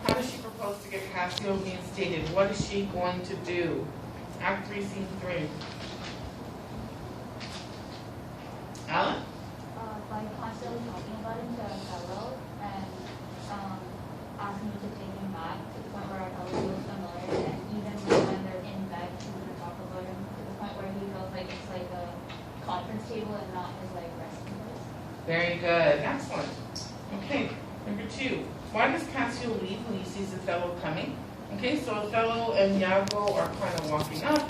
How does she propose to get Cassio reinstated? What is she going to do? Act 3, Scene 3. Alan? By constantly talking about him to Othello and asking him to take him back to the point where Othello feels familiar, and even when they're in bed, he's going to talk about him to the point where he feels like it's like a conference table and not his like resting place. Very good. Excellent. Okay, number 2. Why does Cassio leave when he sees Othello coming? Okay, so Othello and Iago are kind of walking up.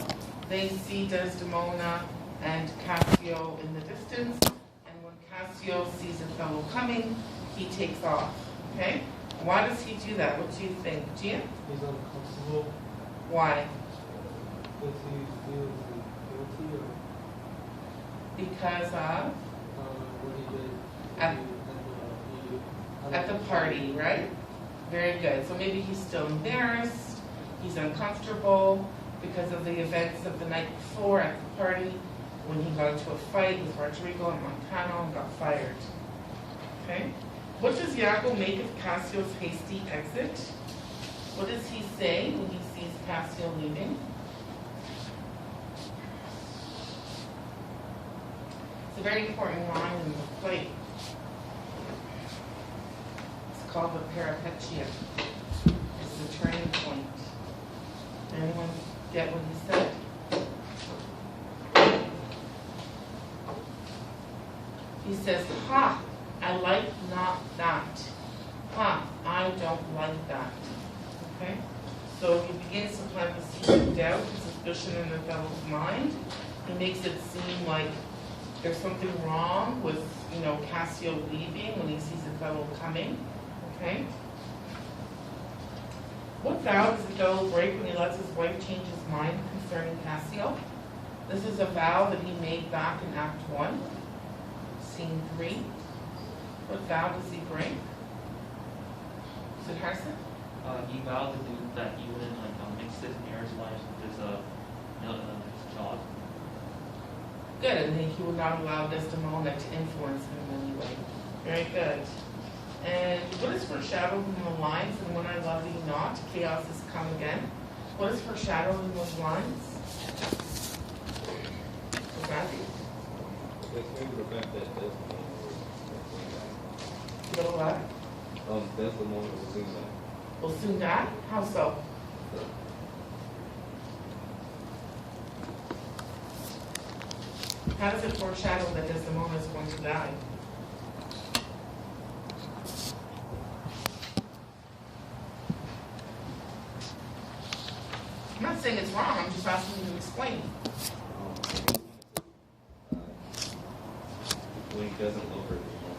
They see Desdemona and Cassio in the distance. And when Cassio sees Othello coming, he takes off. Okay? Why does he do that? What do you think? Gia? He's uncomfortable. Why? Does he feel guilty or Because of? what he did At the party, right? Very good. So maybe he's still embarrassed, he's uncomfortable because of the events of the night before at the party when he got into a fight with Rodrigo and Montano and got fired. Okay? What does Iago make of Cassio's hasty exit? What does he say when he sees Cassio leaving? It's a very important line in the play. It's called the peripetia. It's the turning point. Anyone get what he said? He says, ha, I like not that. Ha, I don't like that. Okay? So he begins to plant the seed of doubt and suspicion in Othello's mind. He makes it seem like there's something wrong with, Cassio leaving when he sees Othello coming. Okay? What vow does Othello break when he lets his wife change his mind concerning Cassio? This is a vow that he made back in Act 1, Scene 3. What vow does he break? Is it Harrison? He vowed to do that he wouldn't mix his marriage life with his job. Good, and he would not allow Desdemona to influence him in any way. Very good. And what is foreshadowed in the lines, and when I love thee not, chaos has come again? What is foreshadowed in those lines? Matthew? It's maybe the fact that Desdemona Little what? Desdemona will soon die. Will soon die? How so? How does it foreshadow that Desdemona is going to die? I'm not saying it's wrong, I'm just asking you to explain. When he doesn't love her anymore.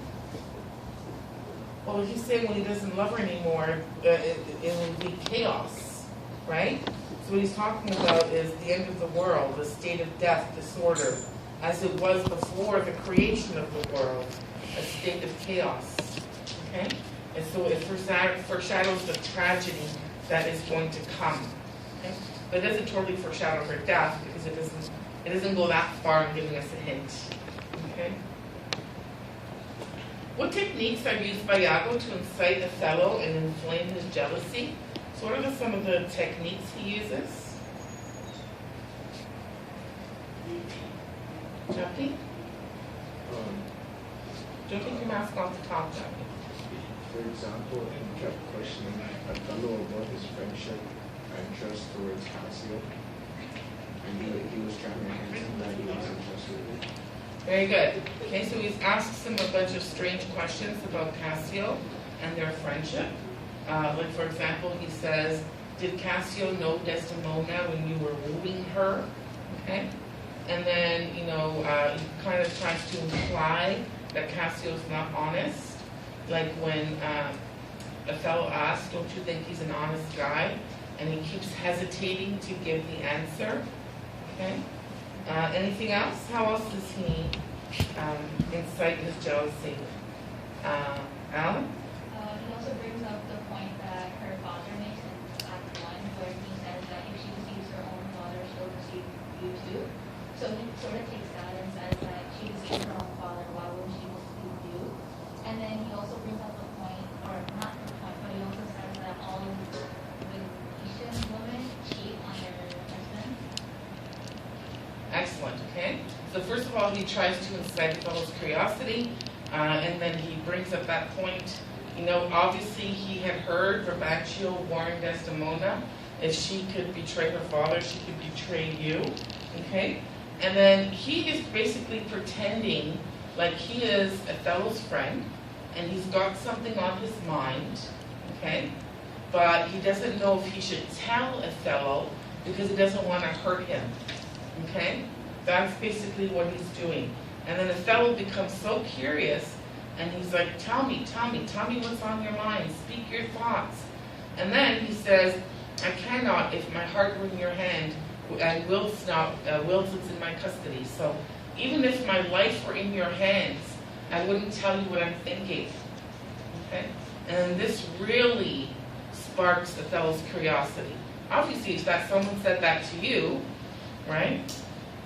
Well, if he's saying when he doesn't love her anymore, it will be chaos, right? So what he's talking about is the end of the world, the state of death, disorder, as it was before the creation of the world, a state of chaos, okay? And so it foreshadows the tragedy that is going to come, okay? But it doesn't totally foreshadow her death because it doesn't go that far in giving us a hint, okay? What techniques are used by Iago to incite Othello and inflame his jealousy? So what are some of the techniques he uses? Jackie? Jackie can ask off the top, Jackie. For example, he kept questioning Othello about his friendship and trust towards Cassio. And he was trying to hint him that he wasn't trustworthy. Very good. Okay, so he's asked him a bunch of strange questions about Cassio and their friendship. Like, for example, he says, did Cassio know Desdemona when you were wooing her? Okay? And then, he kind of tries to imply that Cassio's not honest. Like when Othello asks, don't you think he's an honest guy? And he keeps hesitating to give the answer. Okay? Anything else? How else does he incite his jealousy? Alan? He also brings up the point that her father makes in Act 1, where he says that if she deceives her own father, she'll deceive you too. So he sort of takes that and says that she deceived her own father, why would she deceive you? And then he also brings up the point, or not the point, but he also says that all of Okay? So first of all, he tries to incite Othello's curiosity, and then he brings up that point. You know, obviously he had heard Brabantio warn Desdemona, if she could betray her father, she could betray you. Okay? And then he is basically pretending like he is Othello's friend, and he's got something on his mind. Okay? But he doesn't know if he should tell Othello because he doesn't want to hurt him. Okay? That's basically what he's doing. And then Othello becomes so curious, and he's like, tell me what's on your mind, speak your thoughts. And then he says, I cannot if my heart were in your hand, and Wilt's in my custody. So even if my life were in your hands, I wouldn't tell you what I'm thinking. Okay? And this really sparks Othello's curiosity. Obviously, if someone said that to you, right?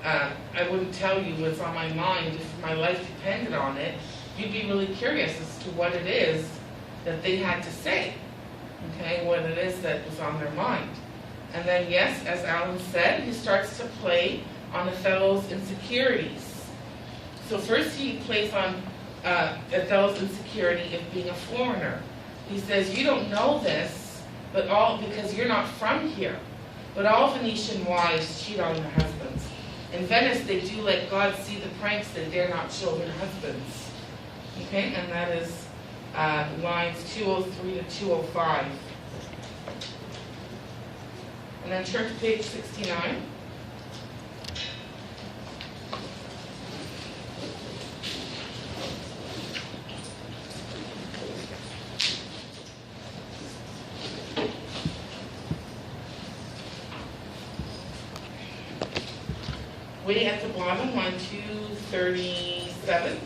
I wouldn't tell you what's on my mind if my life depended on it. You'd be really curious as to what it is that they had to say, okay, what it is that was on their mind. And then, yes, as Alan said, he starts to play on Othello's insecurities. So first he plays on Othello's insecurity of being a foreigner. He says, you don't know this, but because you're not from here, but all Venetian wives cheat on their husbands. In Venice, they do let God see the pranks they dare not show their husbands. Okay, and that is lines 203 to 205. And then turn to page 69. Way at the bottom, line 237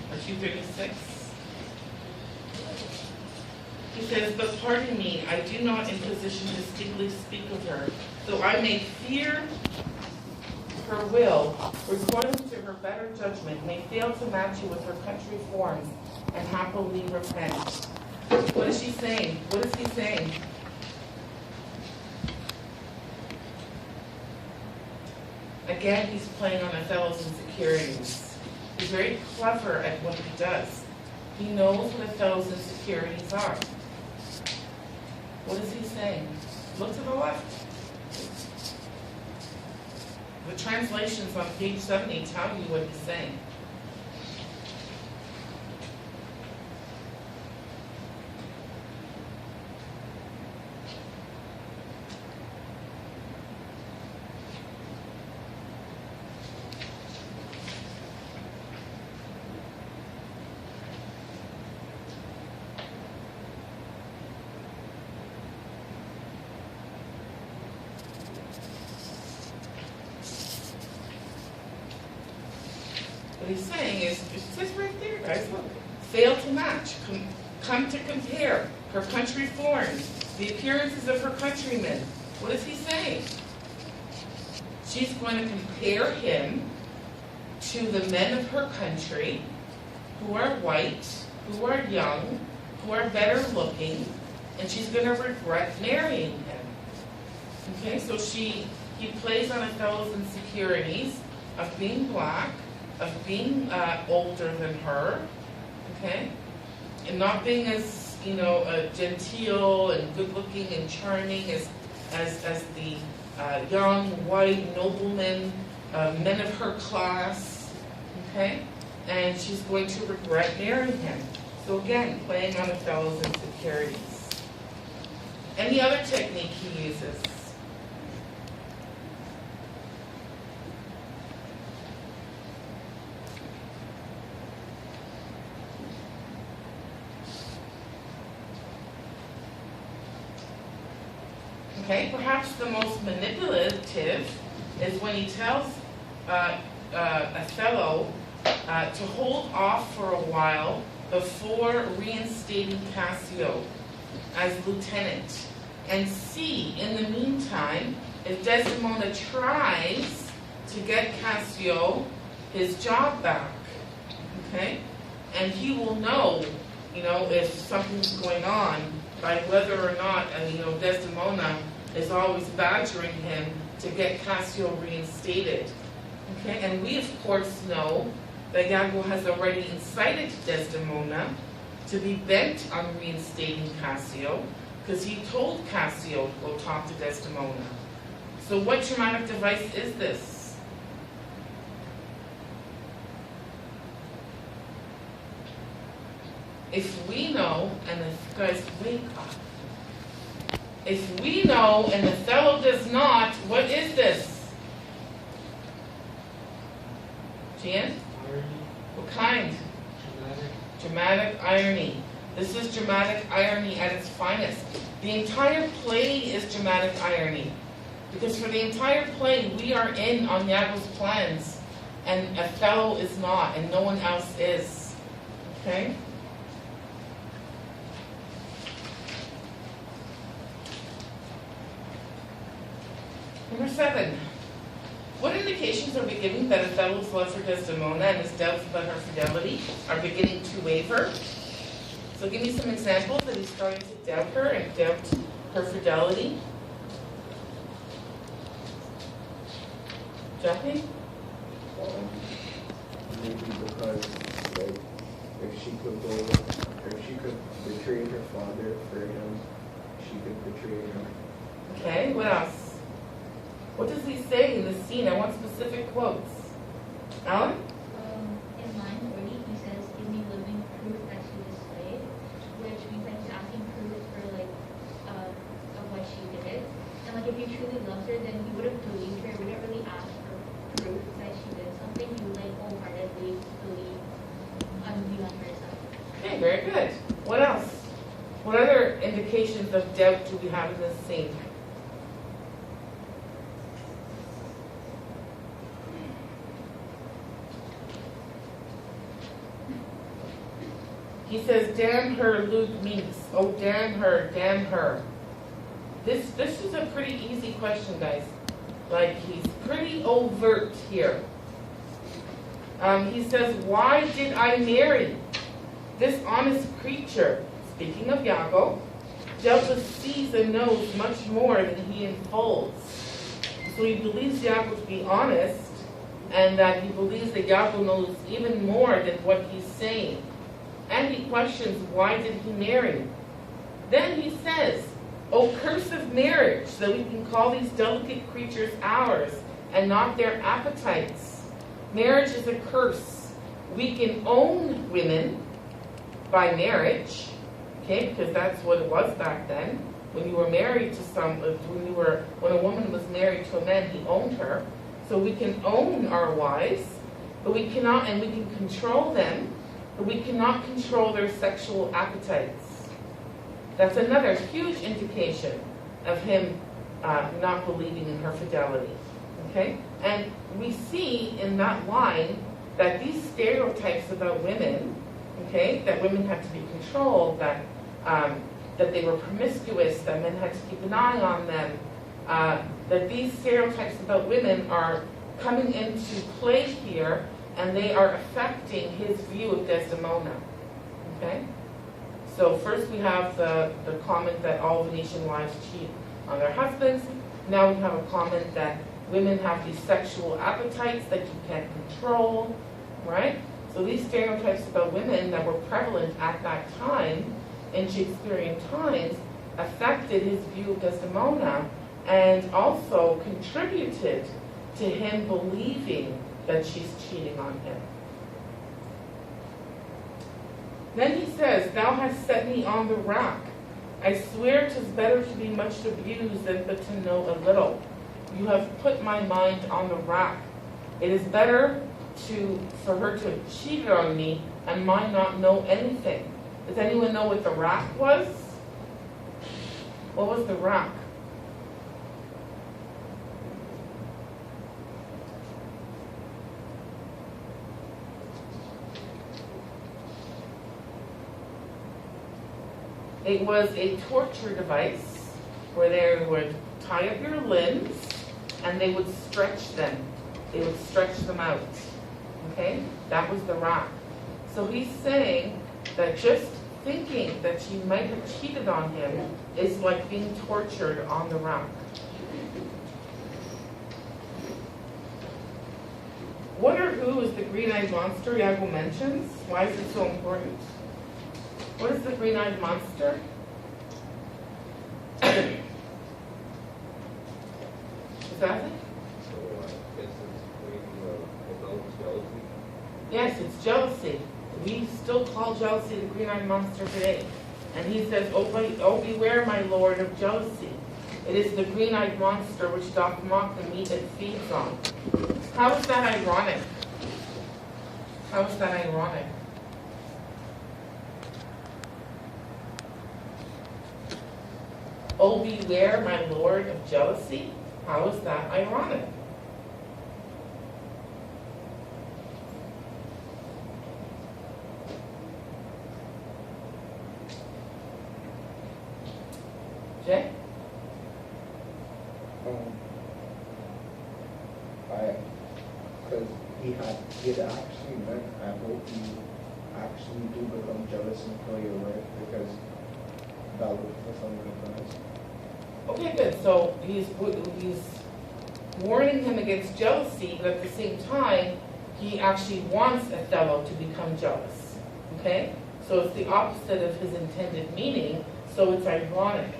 or 236. He says, but pardon me, I do not in position distinctly speak of her, though I may fear her will, according to her better judgment, may fail to match you with her country forms, and happily repent. What is she saying? What is he saying? Again, he's playing on Othello's insecurities. He's very clever at what he does. He knows what Othello's insecurities are. What is he saying? Look to the left. The translations on page 70 tell you what he's saying. What he's saying is, it says right there, guys, look, fail to match, come to compare her country forms, the appearances of her countrymen. What is he saying? She's going to compare him to the men of her country who are white, who are young, who are better looking, and she's going to regret marrying him. Okay, so he plays on Othello's insecurities of being black, of being older than her, okay, and not being as, genteel and good-looking and charming as the young white noblemen, men of her class, okay, and she's going to regret marrying him. So again, playing on Othello's insecurities. Any other technique he uses? Okay, perhaps the most manipulative is when he tells Othello to hold off for a while before reinstating Cassio as lieutenant, and see, in the meantime, if Desdemona tries to get Cassio his job back. Okay, and he will know, if something's going on by whether or not, Desdemona is always badgering him to get Cassio reinstated. Okay, and we of course know that Iago has already incited Desdemona to be bent on reinstating Cassio, because he told Cassio to go talk to Desdemona. So what traumatic device is this? If we know, and if guys wake up, if we know and Othello does not, what is this? Jan? Irony, What kind? dramatic, Dramatic irony. This is dramatic irony at its finest. The entire play is dramatic irony. Because for the entire play, we are in on Iago's plans, and Othello is not, and no one else is. Okay? Number 7. What indications are we giving that Othello's love for Desdemona and his doubts about her fidelity are beginning to waver? So give me some examples that he's starting to doubt her and doubt her fidelity. Jackie? Maybe because, like, if she could betray her father for him, she could betray him. Okay, what else? What does he say in the scene? I want specific quotes. Alan? In line 40, he says, "Give me living proof that she was slave," which means that he's asking proof for of what she did. And if he truly loved her, then he would have believed her. He wouldn't really ask for proof that she did something. He would wholeheartedly believe and be on her side. Okay, very good. What else? What other indications of doubt do we have in this scene? He says, "Damn her, Luke Meeks." Oh, damn her, damn her. This is a pretty easy question, guys. He's pretty overt here. He says, "Why did I marry this honest creature?" Speaking of Iago, doubtless sees and knows much more than he unfolds. So he believes Iago to be honest, and that he believes that Iago knows even more than what he's saying. And he questions, why did he marry? Then he says, "O curse of marriage, that we can call these delicate creatures ours, and not their appetites. Marriage is a curse. We can own women by marriage," okay, because that's what it was back then. When you were married to when a woman was married to a man, he owned her. So we can own our wives, but we cannot, and we can control them, but we cannot control their sexual appetites. That's another huge indication of him not believing in her fidelity. Okay? And we see in that line that these stereotypes about women, okay, that women had to be controlled, that they were promiscuous, that men had to keep an eye on them, that these stereotypes about women are coming into play here, and they are affecting his view of Desdemona. Okay? So first we have the comment that all Venetian wives cheat on their husbands. Now we have a comment that women have these sexual appetites that you can't control, right? So these stereotypes about women that were prevalent at that time in Shakespearean times affected his view of Desdemona and also contributed to him believing that she's cheating on him. Then he says, "Thou hast set me on the rack. I swear 'tis better to be much abused than but to know a little. You have put my mind on the rack. It is better for her to have cheated on me and mine not know anything." Does anyone know what the rack was? What was the rack? It was a torture device where they would tie up your limbs and they would stretch them. They would stretch them out. Okay? That was the rack. So he's saying that just thinking that she might have cheated on him is like being tortured on the rack. who is the green-eyed monster Yago mentions? Why is it so important? What is the green-eyed monster? Is that it? So, guess it's maybe, Othello's jealousy. Yes, it's jealousy. We still call jealousy the green-eyed monster today. And he says, oh, beware, my lord, of jealousy. It is the green-eyed monster which doth mock the meat it feeds on. How is that ironic? How is that ironic? Oh, beware, my lord, of jealousy? How is that ironic? Jay? Because he had actually meant, I hope you actually do become jealous and kill your wife, because that would be something nice. Okay, good. So he's warning him against jealousy, but at the same time, he actually wants Othello to become jealous. Okay? So it's the opposite of his intended meaning, so it's ironic.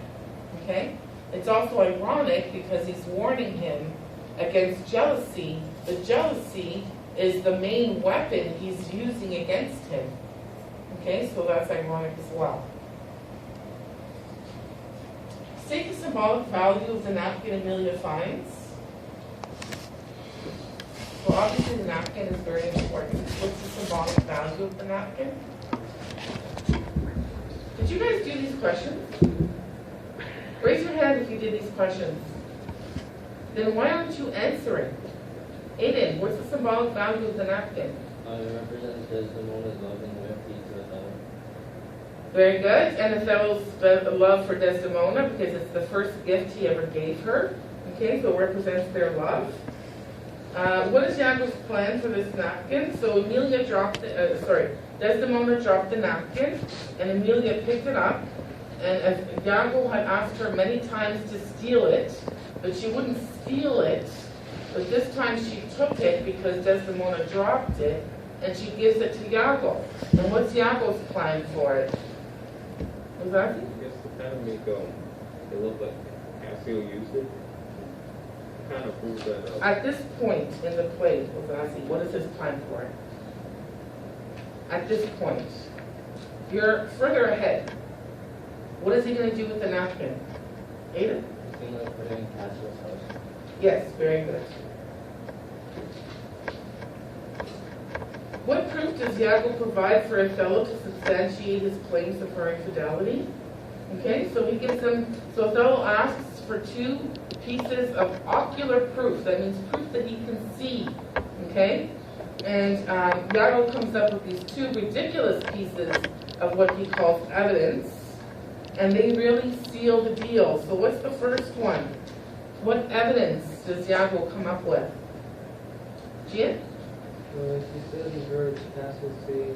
Okay? It's also ironic because he's warning him against jealousy. The jealousy is the main weapon he's using against him. Okay? So that's ironic as well. State the symbolic value of the napkin Amelia finds. So obviously the napkin is very important. What's the symbolic value of the napkin? Did you guys do these questions? Raise your hand if you did these questions. Then why aren't you answering? Aiden, what's the symbolic value of the napkin? It represents Desdemona's love and loyalty to Othello. Very good. And Othello's love for Desdemona, because it's the first gift he ever gave her. Okay, so it represents their love. What is Iago's plan for this napkin? So Desdemona dropped the napkin, and Amelia picked it up. And as Iago had asked her many times to steal it, but she wouldn't steal it. But this time she took it because Desdemona dropped it, and she gives it to Iago. And what's Iago's plan for it? Was that it? I guess to kind of make it look like Cassio used it. Kind of proves that. At this point in the play, what is his plan for it? At this point, you're further ahead. What is he going to do with the napkin? Ada? He's going to put it in Cassio's house. Yes, very good. What proof does Iago provide for Othello to substantiate his claims of her infidelity? Okay, so he gives him, so Othello asks for 2 pieces of ocular proof. That means proof that he can see. Okay? And Iago comes up with these 2 ridiculous pieces of what he calls evidence. And they really seal the deal. So what's the first one? What evidence does Iago come up with? Gian? She said he heard Cassio say,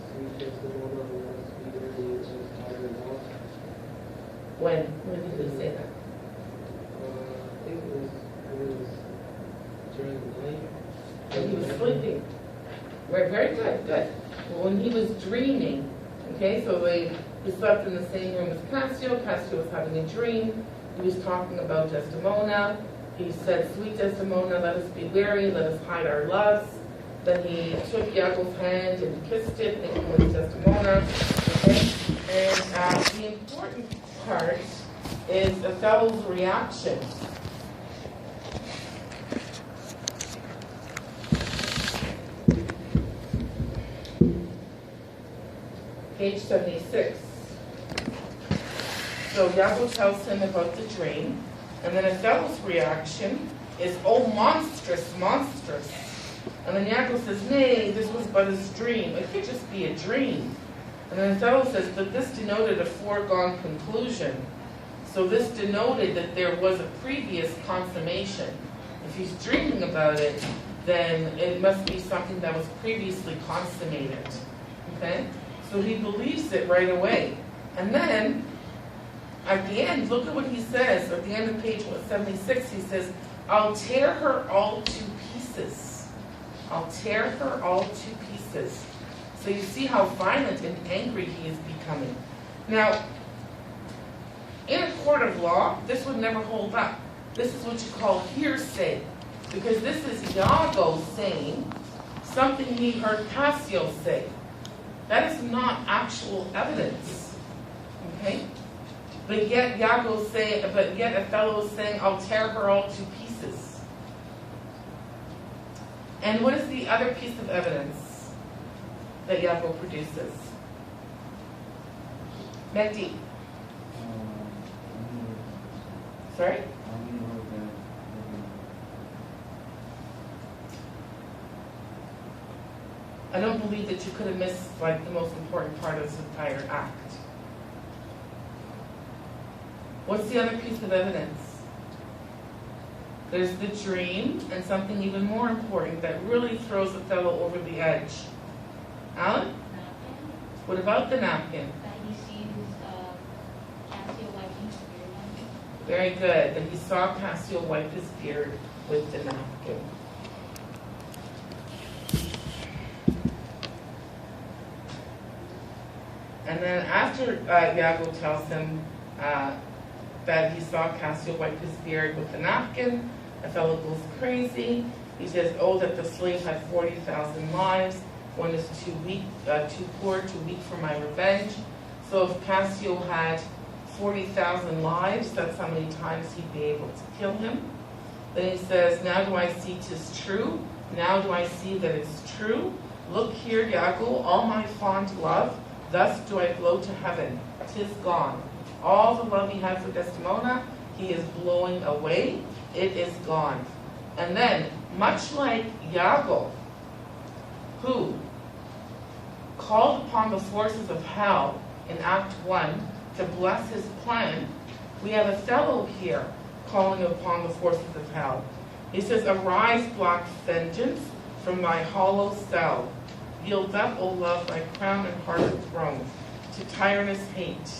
"Sweet Desdemona, let us be early and tired and lost." When did he say that? I think it was during the night. When he was sleeping. Right, very good, good. Well, when he was dreaming, okay, so he slept in the same room as Cassio. Cassio was having a dream. He was talking about Desdemona. He said, "Sweet Desdemona, let us be wary, let us hide our loves." Then he took Iago's hand and kissed it, thinking it was Desdemona. Okay? And the important part is Othello's reaction. Page 76. So Iago tells him about the dream, and then Othello's reaction is, "Oh, monstrous, monstrous." And then Iago says, "Nay, this was but his dream. It could just be a dream." And then Othello says, "But this denoted a foregone conclusion." So this denoted that there was a previous consummation. If he's dreaming about it, then it must be something that was previously consummated. Okay? So he believes it right away. And then, at the end, look at what he says. At the end of page 76, he says, "I'll tear her all to pieces." I'll tear her all to pieces. So you see how violent and angry he is becoming. Now, in a court of law, this would never hold up. This is what you call hearsay, because this is Iago saying something he heard Cassio say. That is not actual evidence, okay? But yet Othello is saying, I'll tear her all to pieces. And what is the other piece of evidence that Iago produces? Mehdi. Sorry? I don't believe that you could have missed like the most important part of this entire act. What's the other piece of evidence? There's the dream and something even more important that really throws Othello over the edge. Alan? Napkin. What about the napkin? That he sees Cassio wiping his beard on him. Very good. And he saw Cassio wipe his beard with the napkin. And then after Iago tells him that he saw Cassio wipe his beard with the napkin, Othello goes crazy. He says, oh, that the slave had 40,000 lives. One is too weak, too poor, too weak for my revenge. So if Cassio had 40,000 lives, that's how many times he'd be able to kill him. Then he says, now do I see 'tis true. Now do I see that it's true. Look here, Iago, all my fond love, thus do I blow to heaven. 'Tis gone. All the love he had for Desdemona, he is blowing away. It is gone. And then, much like Iago, who called upon the forces of hell in Act 1 to bless his plan, we have Othello here calling upon the forces of hell. He says, arise, black vengeance, from thy hollow cell. Yield up, O love, thy crown and hearted throne, to tyrannous hate.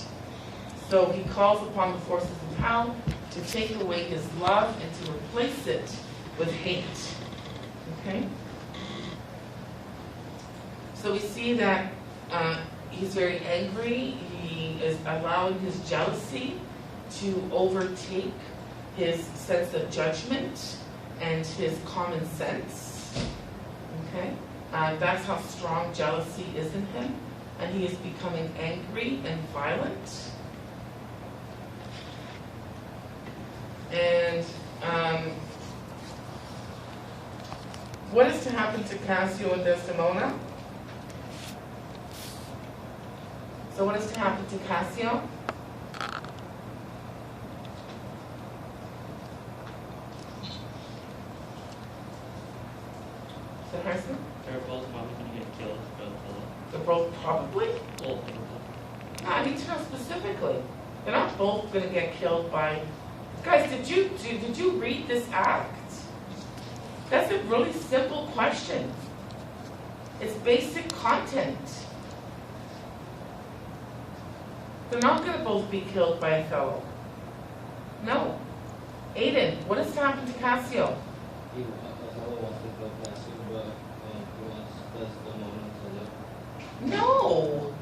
So he calls upon the forces of hell to take away his love and to replace it with hate. Okay? So we see that he's very angry. He is allowing his jealousy to overtake his sense of judgment and his common sense. Okay? That's how strong jealousy is in him. And he is becoming angry and violent. And what is to happen to Cassio and Desdemona? So what is to happen to Cassio? So Harrison? They're both probably going to get killed by Othello. They're both probably? Well, No, I need to know specifically. They're not both going to get killed by... Guys, did you read this act? That's a really simple question. It's basic content. They're not going to both be killed by Othello. No. Aiden, what has happened to Cassio? Othello wants to kill Cassio, but he wants Desdemona to live. No.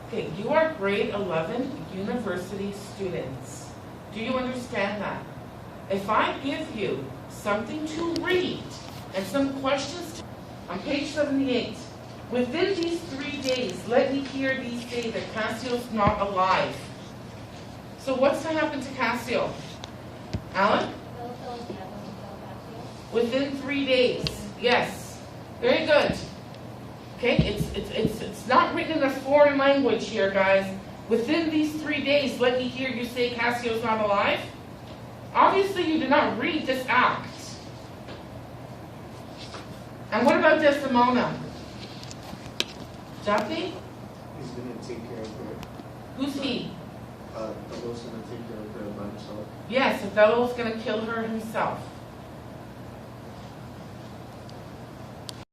Okay, you are grade 11 university students. Do you understand that? If I give you something to read and some questions on page 78, within these 3 days, let me hear these say that Cassio's not alive. So what's to happen to Cassio? Alan? They'll tell Iago to kill Cassio. Within 3 days. Yes. Very good. Okay, it's not written in a foreign language here, guys. Within these 3 days, let me hear you say Cassio's not alive. Obviously, you did not read this act. And what about Desdemona? Jackie? He's gonna take care of her. Who's he? Othello's gonna take care of her by himself. Yes, Othello's going to kill her himself.